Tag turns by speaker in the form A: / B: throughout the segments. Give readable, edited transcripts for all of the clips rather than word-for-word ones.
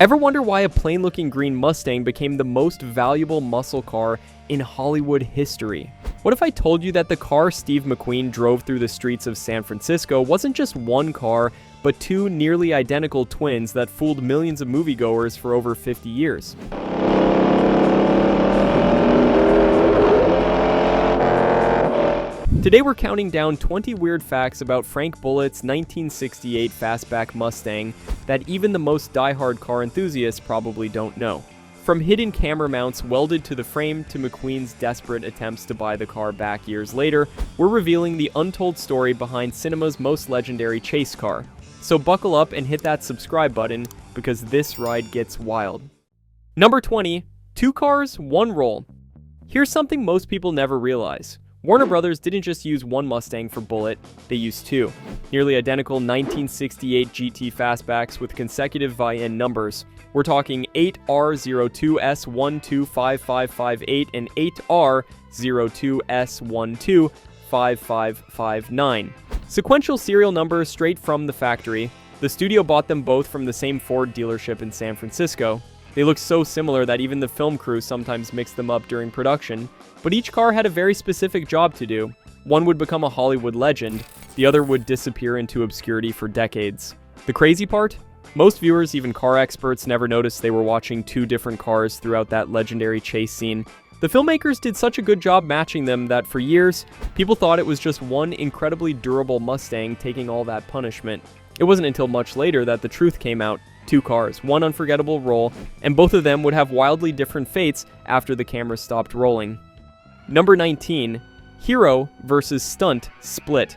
A: Ever wonder why a plain-looking green Mustang became the most valuable muscle car in Hollywood history? What if I told you that the car Steve McQueen drove through the streets of San Francisco wasn't just one car, but two nearly identical twins that fooled millions of moviegoers for over 50 years? Today we're counting down 20 weird facts about Frank Bullitt's 1968 Fastback Mustang that even the most diehard car enthusiasts probably don't know. From hidden camera mounts welded to the frame to McQueen's desperate attempts to buy the car back years later, we're revealing the untold story behind cinema's most legendary chase car. So buckle up and hit that subscribe button, because this ride gets wild. Number 20, 2 cars, 1 roll. Here's something most people never realize. Warner Brothers didn't just use one Mustang for Bullitt, they used 2. Nearly identical 1968 GT Fastbacks with consecutive VIN numbers. We're talking 8R02S125558 and 8R02S125559. Sequential serial numbers straight from the factory. The studio bought them both from the same Ford dealership in San Francisco. They look so similar that even the film crew sometimes mixed them up during production, but each car had a very specific job to do. One would become a Hollywood legend, the other would disappear into obscurity for decades. The crazy part? Most viewers, even car experts, never noticed they were watching 2 different cars throughout that legendary chase scene. The filmmakers did such a good job matching them that for years, people thought it was just one incredibly durable Mustang taking all that punishment. It wasn't until much later that the truth came out. 2 cars, 1 unforgettable roll, and both of them would have wildly different fates after the camera stopped rolling. Number 19, hero-versus-stunt split.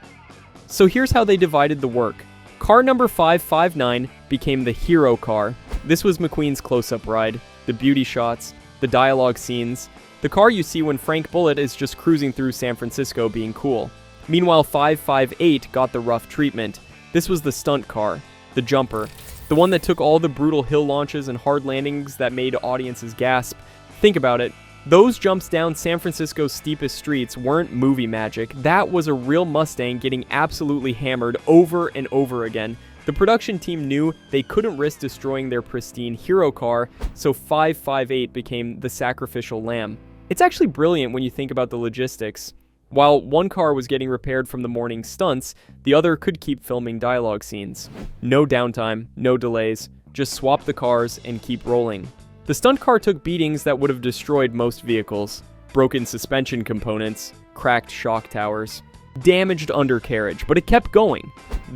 A: So here's how they divided the work. Car number 559 became the hero car. This was McQueen's close-up ride, the beauty shots, the dialogue scenes, the car you see when Frank Bullitt is just cruising through San Francisco being cool. Meanwhile, 558 got the rough treatment. This was the stunt car, the jumper, the one that took all the brutal hill launches and hard landings that made audiences gasp. Think about it. Those jumps down San Francisco's steepest streets weren't movie magic. That was a real Mustang getting absolutely hammered over and over again. The production team knew they couldn't risk destroying their pristine hero car, so 558 became the sacrificial lamb. It's actually brilliant when you think about the logistics. While one car was getting repaired from the morning stunts, the other could keep filming dialogue scenes. No downtime, no delays, just swap the cars and keep rolling. The stunt car took beatings that would have destroyed most vehicles. Broken suspension components, cracked shock towers, damaged undercarriage, but it kept going.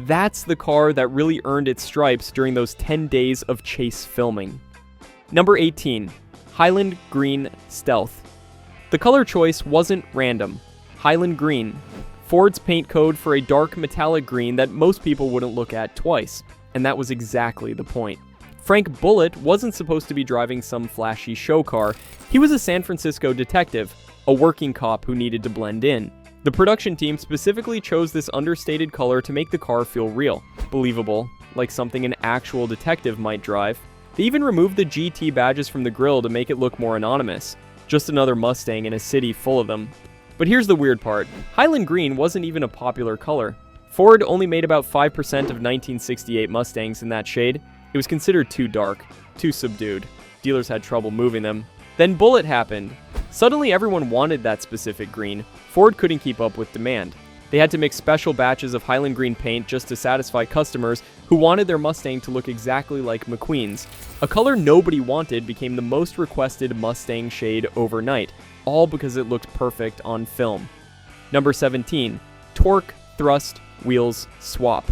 A: That's the car that really earned its stripes during those 10 days of chase filming. Number 18, Highland Green Stealth. The color choice wasn't random. Highland Green, Ford's paint code for a dark metallic green that most people wouldn't look at twice, and that was exactly the point. Frank Bullitt wasn't supposed to be driving some flashy show car. He was a San Francisco detective, a working cop who needed to blend in. The production team specifically chose this understated color to make the car feel real, believable, like something an actual detective might drive. They even removed the GT badges from the grille to make it look more anonymous. Just another Mustang in a city full of them. But here's the weird part. Highland Green wasn't even a popular color. Ford only made about 5% of 1968 Mustangs in that shade. It was considered too dark, too subdued. Dealers had trouble moving them. Then Bullitt happened. Suddenly everyone wanted that specific green. Ford couldn't keep up with demand. They had to mix special batches of Highland Green paint just to satisfy customers who wanted their Mustang to look exactly like McQueen's. A color nobody wanted became the most requested Mustang shade overnight, all because it looked perfect on film. Number 17, Torq Thrust wheels swap.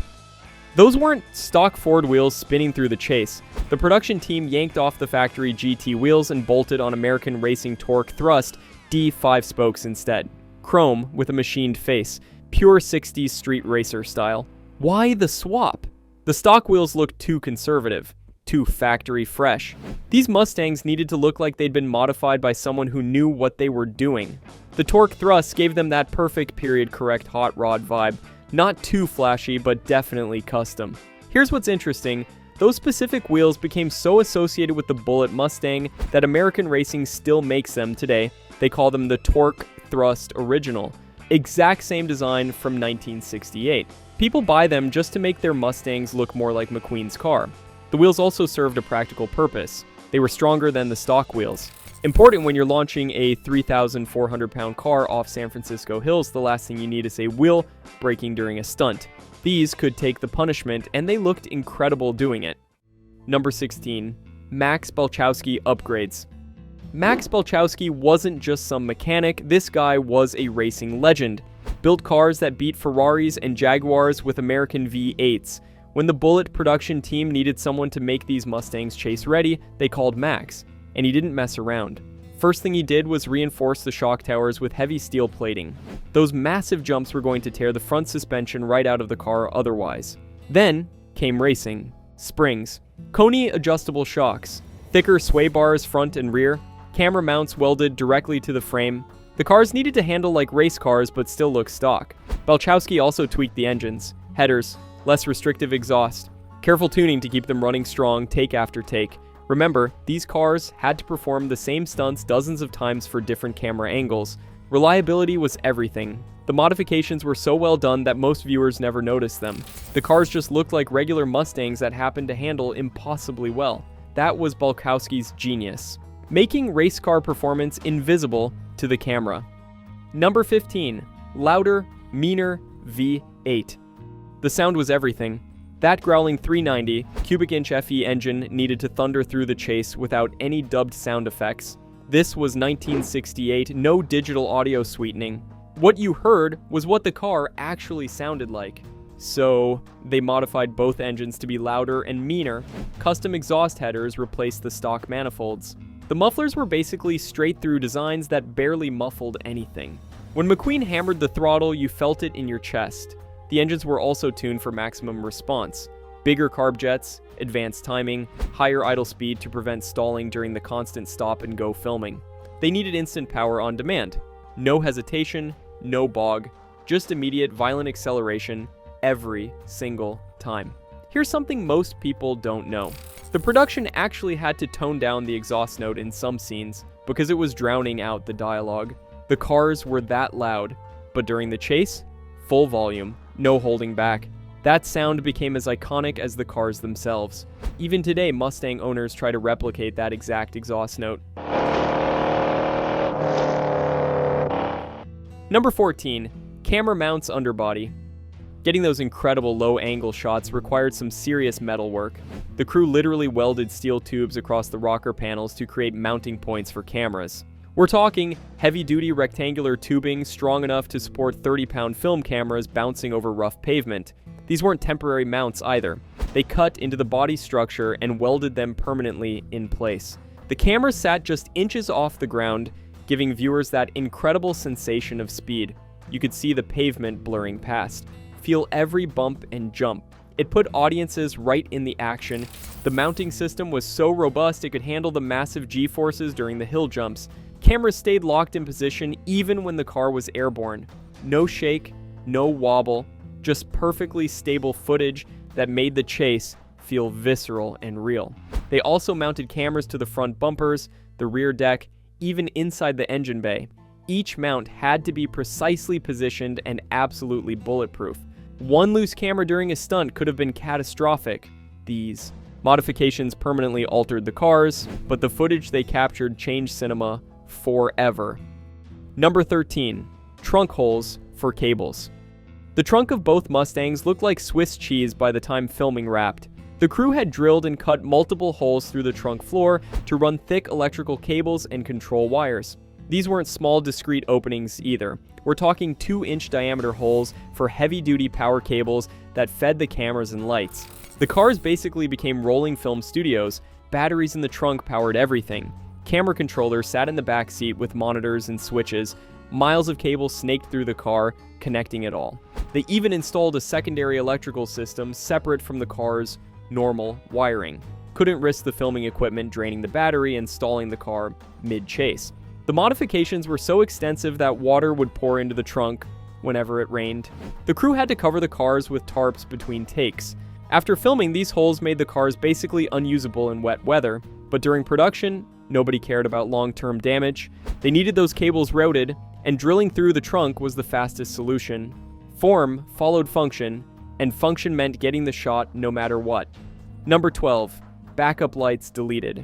A: Those weren't stock Ford wheels spinning through the chase. The production team yanked off the factory GT wheels and bolted on American Racing Torq Thrust D5 spokes instead. Chrome with a machined face. Pure 60s street racer style. Why the swap? The stock wheels looked too conservative, too factory fresh. These Mustangs needed to look like they'd been modified by someone who knew what they were doing. The Torq Thrust gave them that perfect period correct hot rod vibe. Not too flashy, but definitely custom. Here's what's interesting. Those specific wheels became so associated with the Bullitt Mustang that American Racing still makes them today. They call them the Torq Thrust Original. Exact same design from 1968. People buy them just to make their Mustangs look more like McQueen's car. The wheels also served a practical purpose. They were stronger than the stock wheels. Important when you're launching a 3,400-pound car off San Francisco hills, the last thing you need is a wheel breaking during a stunt. These could take the punishment, and they looked incredible doing it. Number 16. Max Balchowsky upgrades. Max Balchowsky wasn't just some mechanic, this guy was a racing legend. Built cars that beat Ferraris and Jaguars with American V8s. When the Bullitt production team needed someone to make these Mustangs chase ready, they called Max, and he didn't mess around. First thing he did was reinforce the shock towers with heavy steel plating. Those massive jumps were going to tear the front suspension right out of the car otherwise. Then came racing. Springs, Coney adjustable shocks, thicker sway bars front and rear, camera mounts welded directly to the frame. The cars needed to handle like race cars but still look stock. Balchowsky also tweaked the engines, headers, less restrictive exhaust, careful tuning to keep them running strong take after take. Remember, these cars had to perform the same stunts dozens of times for different camera angles. Reliability was everything. The modifications were so well done that most viewers never noticed them. The cars just looked like regular Mustangs that happened to handle impossibly well. That was Balchowsky's genius, making race car performance invisible to the camera. Number 15. Louder, meaner V8. The sound was everything. That growling 390 cubic inch FE engine needed to thunder through the chase without any dubbed sound effects. This was 1968, no digital audio sweetening. What you heard was what the car actually sounded like. So they modified both engines to be louder and meaner. Custom exhaust headers replaced the stock manifolds. The mufflers were basically straight-through designs that barely muffled anything. When McQueen hammered the throttle, you felt it in your chest. The engines were also tuned for maximum response. Bigger carb jets, advanced timing, higher idle speed to prevent stalling during the constant stop-and-go filming. They needed instant power on demand. No hesitation, no bog, just immediate violent acceleration every single time. Here's something most people don't know. The production actually had to tone down the exhaust note in some scenes because it was drowning out the dialogue. The cars were that loud, but during the chase, full volume, no holding back. That sound became as iconic as the cars themselves. Even today, Mustang owners try to replicate that exact exhaust note. Number 14. Camera mounts underbody. Getting those incredible low-angle shots required some serious metal work. The crew literally welded steel tubes across the rocker panels to create mounting points for cameras. We're talking heavy-duty rectangular tubing strong enough to support 30-pound film cameras bouncing over rough pavement. These weren't temporary mounts either. They cut into the body structure and welded them permanently in place. The camera sat just inches off the ground, giving viewers that incredible sensation of speed. You could see the pavement blurring past. Feel every bump and jump. It put audiences right in the action. The mounting system was so robust it could handle the massive G-forces during the hill jumps. Cameras stayed locked in position even when the car was airborne. No shake, no wobble, just perfectly stable footage that made the chase feel visceral and real. They also mounted cameras to the front bumpers, the rear deck, even inside the engine bay. Each mount had to be precisely positioned and absolutely bulletproof. One loose camera during a stunt could have been catastrophic. These modifications permanently altered the cars, but the footage they captured changed cinema forever. Number 13. Trunk holes for cables. The trunk of both Mustangs looked like Swiss cheese by the time filming wrapped. The crew had drilled and cut multiple holes through the trunk floor to run thick electrical cables and control wires. These weren't small discrete openings either. We're talking 2-inch diameter holes for heavy-duty power cables that fed the cameras and lights. The cars basically became rolling film studios. Batteries in the trunk powered everything. Camera controllers sat in the back seat with monitors and switches. Miles of cable snaked through the car, connecting it all. They even installed a secondary electrical system separate from the car's normal wiring. Couldn't risk the filming equipment draining the battery and stalling the car mid-chase. The modifications were so extensive that water would pour into the trunk whenever it rained. The crew had to cover the cars with tarps between takes. After filming, these holes made the cars basically unusable in wet weather, but during production, nobody cared about long-term damage. They needed those cables routed, and drilling through the trunk was the fastest solution. Form followed function, and function meant getting the shot no matter what. Number 12. Backup lights deleted.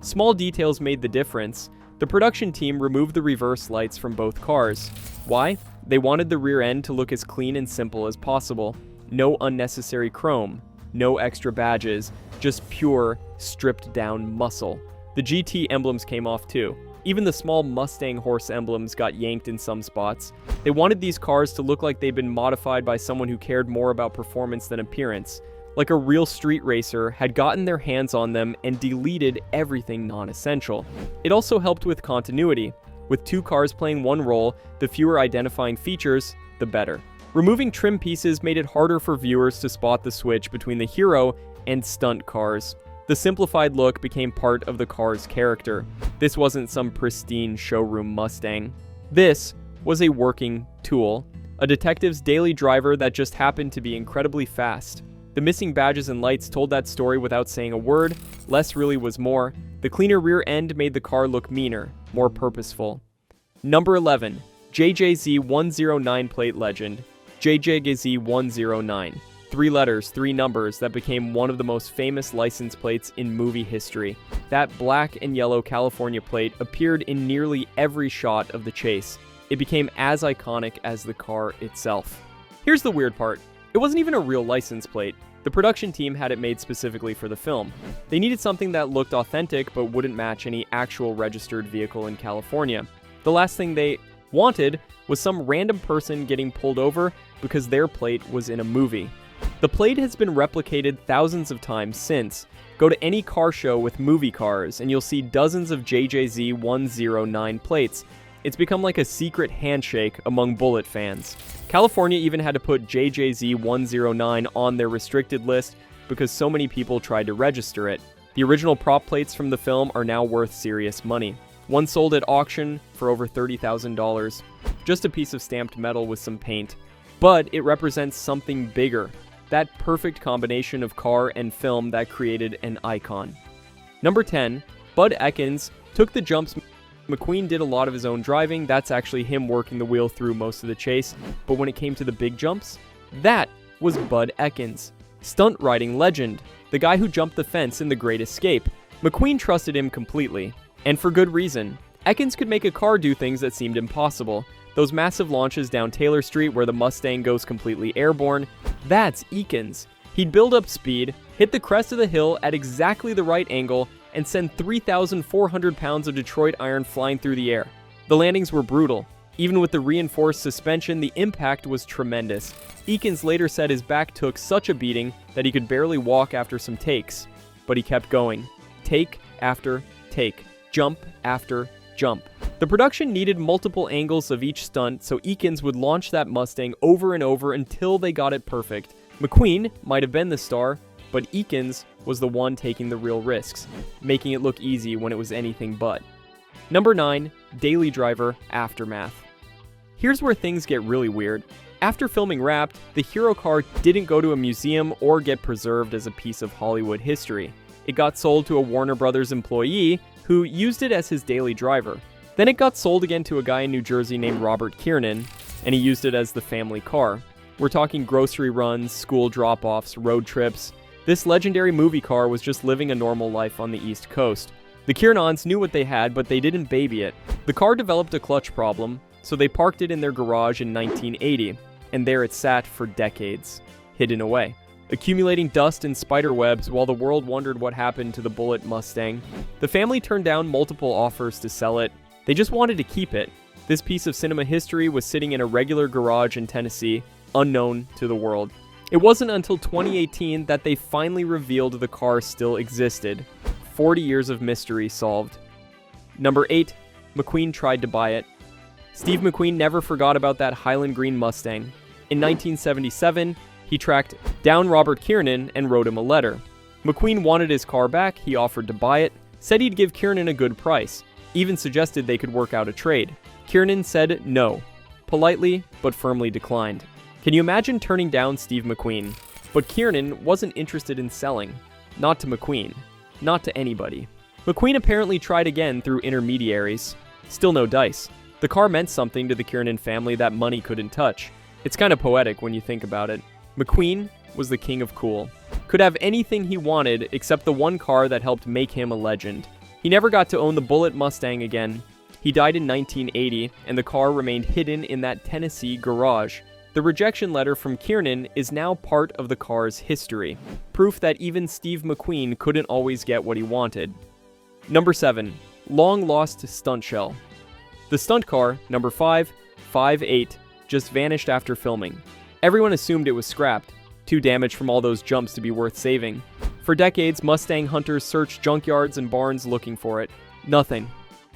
A: Small details made the difference. The production team removed the reverse lights from both cars. Why? They wanted the rear end to look as clean and simple as possible. No unnecessary chrome, no extra badges, just pure, stripped down muscle. The GT emblems came off too. Even the small Mustang horse emblems got yanked in some spots. They wanted these cars to look like they'd been modified by someone who cared more about performance than appearance. Like a real street racer had gotten their hands on them and deleted everything non-essential. It also helped with continuity. With two cars playing one role, the fewer identifying features, the better. Removing trim pieces made it harder for viewers to spot the switch between the hero and stunt cars. The simplified look became part of the car's character. This wasn't some pristine showroom Mustang. This was a working tool, a detective's daily driver that just happened to be incredibly fast. The missing badges and lights told that story without saying a word. Less really was more. The cleaner rear end made the car look meaner, more purposeful. Number 11. JJZ 109 plate legend. JJZ 109. 3 letters, 3 numbers that became one of the most famous license plates in movie history. That black and yellow California plate appeared in nearly every shot of the chase. It became as iconic as the car itself. Here's the weird part. It wasn't even a real license plate. The production team had it made specifically for the film. They needed something that looked authentic but wouldn't match any actual registered vehicle in California. The last thing they wanted was some random person getting pulled over because their plate was in a movie. The plate has been replicated thousands of times since. Go to any car show with movie cars and you'll see dozens of JJZ 109 plates. It's become like a secret handshake among Bullitt fans. California even had to put JJZ 109 on their restricted list because so many people tried to register it. The original prop plates from the film are now worth serious money. One sold at auction for over $30,000. Just a piece of stamped metal with some paint. But it represents something bigger. That perfect combination of car and film that created an icon. Number 10. Bud Ekins took the jumps. McQueen did a lot of his own driving. That's actually him working the wheel through most of the chase. But when it came to the big jumps, that was Bud Ekins. Stunt riding legend. The guy who jumped the fence in The Great Escape. McQueen trusted him completely. And for good reason. Ekins could make a car do things that seemed impossible. Those massive launches down Taylor Street where the Mustang goes completely airborne, that's Ekins. He'd build up speed, hit the crest of the hill at exactly the right angle, and send 3,400 pounds of Detroit iron flying through the air. The landings were brutal. Even with the reinforced suspension, the impact was tremendous. Ekins later said his back took such a beating that he could barely walk after some takes. But he kept going. Take after take. Jump after jump. The production needed multiple angles of each stunt, so Ekins would launch that Mustang over and over until they got it perfect. McQueen might have been the star, but Ekins was the one taking the real risks, making it look easy when it was anything but. Number 9. Daily Driver Aftermath. Here's where things get really weird. After filming Wrapped, the hero car didn't go to a museum or get preserved as a piece of Hollywood history. It got sold to a Warner Brothers employee who used it as his daily driver. Then it got sold again to a guy in New Jersey named Robert Kiernan, and he used it as the family car. We're talking grocery runs, school drop-offs, road trips. This legendary movie car was just living a normal life on the East Coast. The Kiernans knew what they had, but they didn't baby it. The car developed a clutch problem, so they parked it in their garage in 1980, and there it sat for decades, hidden away, accumulating dust and spider webs while the world wondered what happened to the Bullitt Mustang. The family turned down multiple offers to sell it. They just wanted to keep it. This piece of cinema history was sitting in a regular garage in Tennessee, unknown to the world. It wasn't until 2018 that they finally revealed the car still existed. 40 years of mystery solved. Number 8. McQueen tried to buy it. Steve McQueen never forgot about that Highland Green Mustang. In 1977, he tracked down Robert Kiernan and wrote him a letter. McQueen wanted his car back, he offered to buy it, said he'd give Kiernan a good price, even suggested they could work out a trade. Kiernan said no, politely but firmly declined. Can you imagine turning down Steve McQueen? But Kiernan wasn't interested in selling. Not to McQueen. Not to anybody. McQueen apparently tried again through intermediaries. Still no dice. The car meant something to the Kiernan family that money couldn't touch. It's kind of poetic when you think about it. McQueen was the king of cool. Could have anything he wanted except the one car that helped make him a legend. He never got to own the Bullitt Mustang again. He died in 1980, and the car remained hidden in that Tennessee garage. The rejection letter from Kiernan is now part of the car's history, proof that even Steve McQueen couldn't always get what he wanted. Number 7. Long-lost stunt shell. The stunt car, number 558, just vanished after filming. Everyone assumed it was scrapped, too damaged from all those jumps to be worth saving. For decades, Mustang hunters searched junkyards and barns looking for it. Nothing.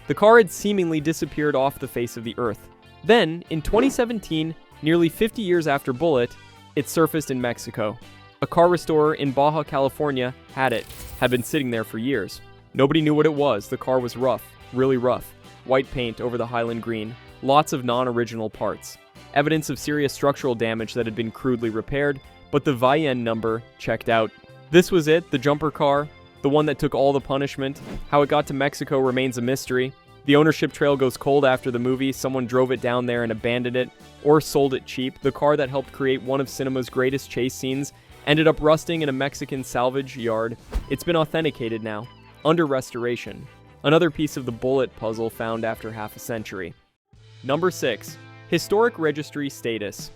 A: The car had seemingly disappeared off the face of the earth. Then, in 2017, nearly 50 years after Bullitt, it surfaced in Mexico. A car restorer in Baja California had been sitting there for years. Nobody knew what it was. The car was rough, really rough. White paint over the Highland Green, lots of non-original parts. Evidence of serious structural damage that had been crudely repaired, but the VIN number checked out. This was it, the jumper car, the one that took all the punishment. How it got to Mexico remains a mystery. The ownership trail goes cold after the movie. Someone drove it down there and abandoned it, or sold it cheap. The car that helped create one of cinema's greatest chase scenes ended up rusting in a Mexican salvage yard. It's been authenticated now, under restoration. Another piece of the Bullitt puzzle found after half a century. Number 6. Historic registry status.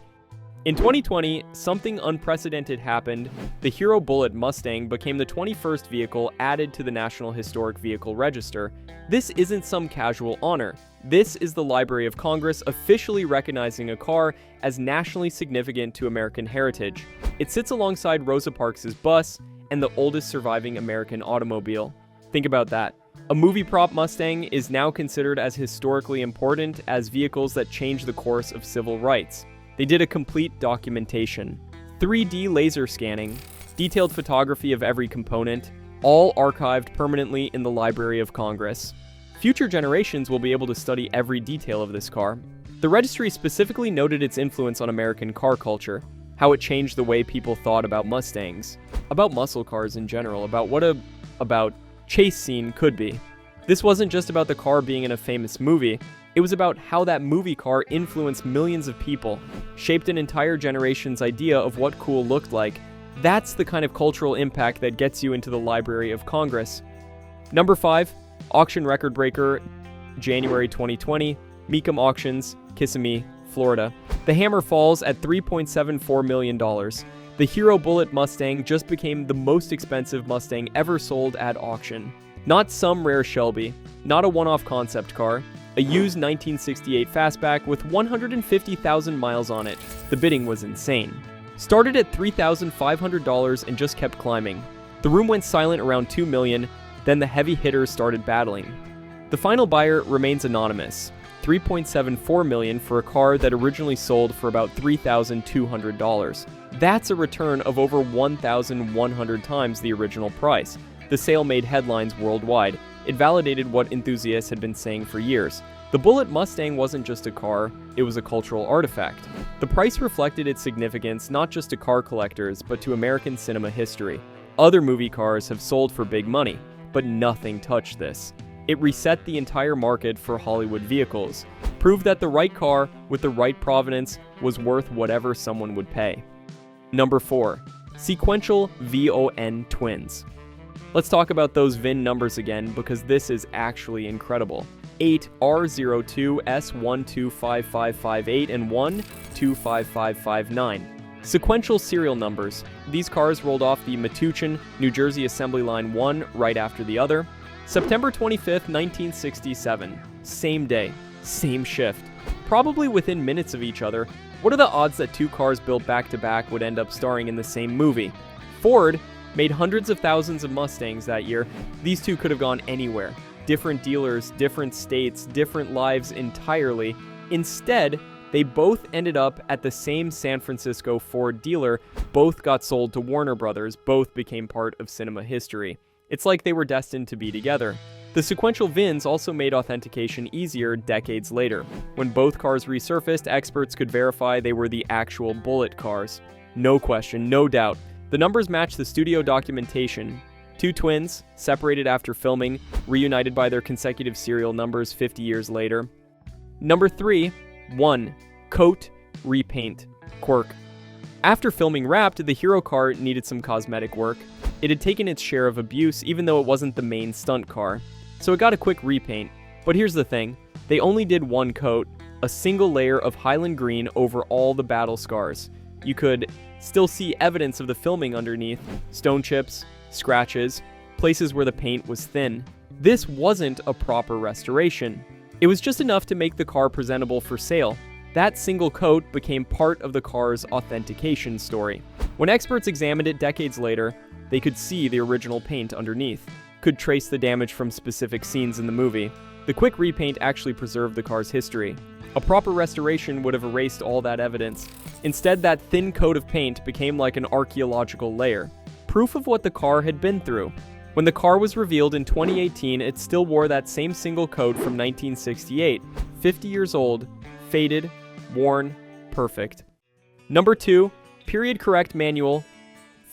A: In 2020, something unprecedented happened. The Hero Bullitt Mustang became the 21st vehicle added to the National Historic Vehicle Register. This isn't some casual honor. This is the Library of Congress officially recognizing a car as nationally significant to American heritage. It sits alongside Rosa Parks' bus and the oldest surviving American automobile. Think about that. A movie prop Mustang is now considered as historically important as vehicles that changed the course of civil rights. They did a complete documentation, 3D laser scanning, detailed photography of every component, all archived permanently in the Library of Congress. Future generations will be able to study every detail of this car. The registry specifically noted its influence on American car culture, how it changed the way people thought about Mustangs, about muscle cars in general, about what a chase scene could be. This wasn't just about the car being in a famous movie. It was about how that movie car influenced millions of people, shaped an entire generation's idea of what cool looked like. That's the kind of cultural impact that gets you into the Library of Congress. Number 5, auction record breaker, January 2020, Mecum Auctions, Kissimmee, Florida. The hammer falls at $3.74 million. The Hero Bullitt Mustang just became the most expensive Mustang ever sold at auction. Not some rare Shelby, not a one-off concept car, a used 1968 Fastback with 150,000 miles on it. The bidding was insane. Started at $3,500 and just kept climbing. The room went silent around $2 million, then the heavy hitters started battling. The final buyer remains anonymous, $3.74 million for a car that originally sold for about $3,200. That's a return of over 1,100 times the original price. The sale made headlines worldwide. It validated what enthusiasts had been saying for years. The Bullitt Mustang wasn't just a car, it was a cultural artifact. The price reflected its significance not just to car collectors, but to American cinema history. Other movie cars have sold for big money, but nothing touched this. It reset the entire market for Hollywood vehicles, proved that the right car with the right provenance was worth whatever someone would pay. Number 4. Sequential VIN twins. Let's talk about those VIN numbers again because this is actually incredible. 8R02S125558 and 125559. Sequential serial numbers. These cars rolled off the Metuchen, New Jersey assembly line one right after the other. September 25th, 1967. Same day, same shift. Probably within minutes of each other. What are the odds that two cars built back to back would end up starring in the same movie? Ford made hundreds of thousands of Mustangs that year. These two could have gone anywhere. Different dealers, different states, different lives entirely. Instead, they both ended up at the same San Francisco Ford dealer. Both got sold to Warner Brothers. Both became part of cinema history. It's like they were destined to be together. The sequential VINs also made authentication easier decades later. When both cars resurfaced, experts could verify they were the actual Bullitt cars. No question, no doubt. The numbers match the studio documentation. Two twins, separated after filming, reunited by their consecutive serial numbers 50 years later. Number 3, 1. Coat, repaint, quirk. After filming Wrapped, the hero car needed some cosmetic work. It had taken its share of abuse even though it wasn't the main stunt car, so it got a quick repaint. But here's the thing, they only did one coat, a single layer of Highland Green over all the battle scars. You could still see evidence of the filming underneath, stone chips, scratches, places where the paint was thin. This wasn't a proper restoration. It was just enough to make the car presentable for sale. That single coat became part of the car's authentication story. When experts examined it decades later, they could see the original paint underneath, could trace the damage from specific scenes in the movie. The quick repaint actually preserved the car's history. A proper restoration would have erased all that evidence. Instead, that thin coat of paint became like an archaeological layer, proof of what the car had been through. When the car was revealed in 2018, it still wore that same single coat from 1968, 50 years old, faded, worn, perfect. Number 2, period correct manual,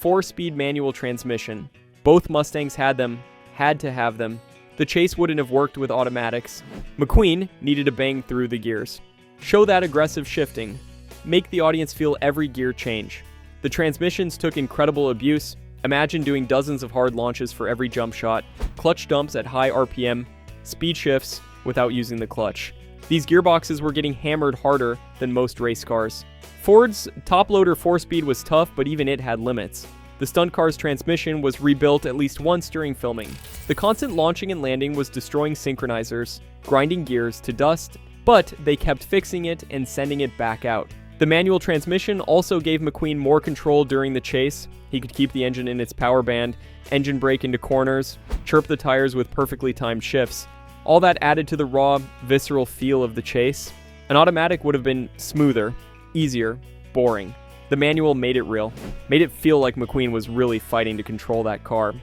A: 4-speed manual transmission. Both Mustangs had them, had to have them. The chase wouldn't have worked with automatics. McQueen needed to bang through the gears. Show that aggressive shifting. Make the audience feel every gear change. The transmissions took incredible abuse. Imagine doing dozens of hard launches for every jump shot, clutch dumps at high RPM, speed shifts without using the clutch. These gearboxes were getting hammered harder than most race cars. Ford's top-loader 4-speed was tough, but even it had limits. The stunt car's transmission was rebuilt at least once during filming. The constant launching and landing was destroying synchronizers, grinding gears to dust, but they kept fixing it and sending it back out. The manual transmission also gave McQueen more control during the chase. He could keep the engine in its power band, engine brake into corners, chirp the tires with perfectly timed shifts. All that added to the raw, visceral feel of the chase. An automatic would have been smoother, easier, boring. The manual made it real, made it feel like McQueen was really fighting to control that car.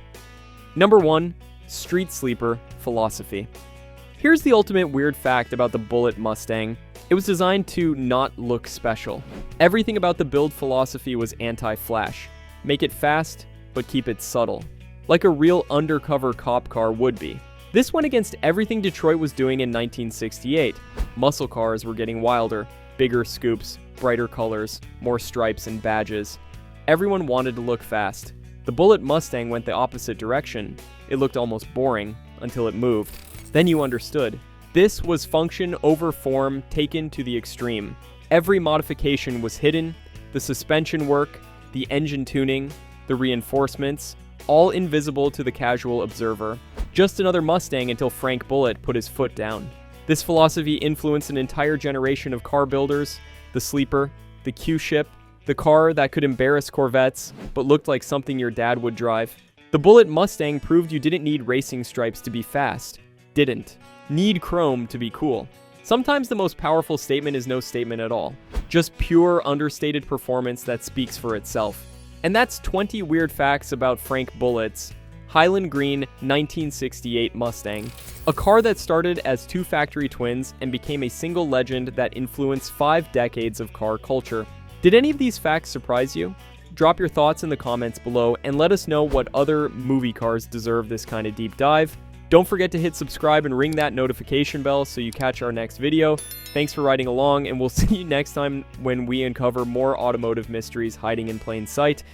A: Number 1, street sleeper philosophy. Here's the ultimate weird fact about the Bullitt Mustang. It was designed to not look special. Everything about the build philosophy was anti-flash. Make it fast, but keep it subtle. Like a real undercover cop car would be. This went against everything Detroit was doing in 1968. Muscle cars were getting wilder, bigger scoops, brighter colors, more stripes and badges. Everyone wanted to look fast. The Bullitt Mustang went the opposite direction. It looked almost boring until it moved. Then you understood. This was function over form taken to the extreme. Every modification was hidden, the suspension work, the engine tuning, the reinforcements, all invisible to the casual observer. Just another Mustang until Frank Bullitt put his foot down. This philosophy influenced an entire generation of car builders, the sleeper, the Q-ship, the car that could embarrass Corvettes, but looked like something your dad would drive. The Bullitt Mustang proved you didn't need racing stripes to be fast. Didn't. Need chrome to be cool. Sometimes the most powerful statement is no statement at all. Just pure understated performance that speaks for itself. And that's 20 weird facts about Frank Bullitt's Highland Green 1968 Mustang. A car that started as 2 factory twins and became a single legend that influenced 5 decades of car culture. Did any of these facts surprise you? Drop your thoughts in the comments below and let us know what other movie cars deserve this kind of deep dive. Don't forget to hit subscribe and ring that notification bell so you catch our next video. Thanks for riding along, and we'll see you next time when we uncover more automotive mysteries hiding in plain sight.